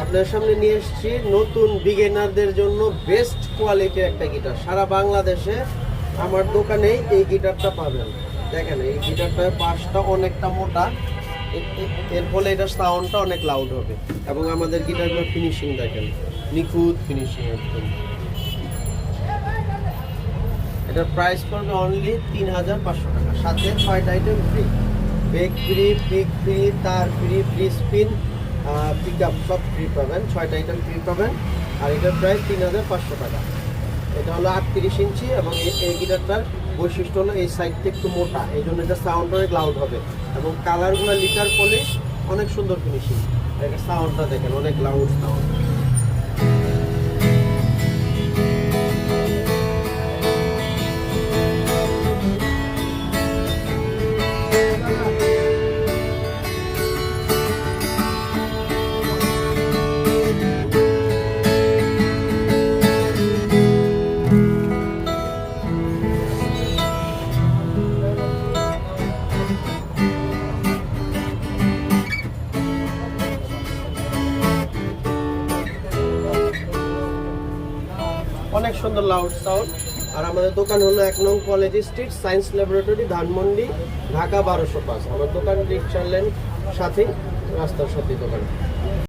আপনার সামনে নিয়ে এসেছি নতুন বিগিনারদের জন্য বেস্ট কোয়ালিটির একটা গিটার। সারা বাংলাদেশে আমার দোকানেই এই গিটারটা পাবেন। দেখেন এই গিটারটার পাশটা অনেকটা মোটা, এর ফলে এটা সাউন্ডটা অনেক লাউড হবে। এবং আমাদের গিটারগুলোর ফিনিশিং দেখেন, নিখুঁত ফিনিশিং একদম। এটার প্রাইস পড়বে অনলি ৩,৫০০ টাকা, সাথে ৬টা item free. Brake free, pick free, তার free, free spin, pick up সব ফ্রি পাবেন। 6টা আইটেম ফ্রি পাবেন। আর এটার প্রাইস ৩,৫০০ টাকা। এটা হলো ৩৮ ইঞ্চি এবং এই গিটারটার বৈশিষ্ট্য হলো এই সাইডটা একটু মোটা, এই জন্য এটা সাউন্ড অনেক লাউড হবে। এবং কালারগুলো লিটার পলিশ, অনেক সুন্দর ফিনিশিং। এটা সাউন্ডটা দেখেন, অনেক লাউড সাউন্ড। অনেক সুন্দর লাউড সাউন্ড। আর আমাদের দোকান হলো ১ নং college street, science laboratory, Dhanmondi, Dhaka ১২০৫। আমার দোকান রিক্সার লেন সাথেই, রাস্তার সাথেই দোকান।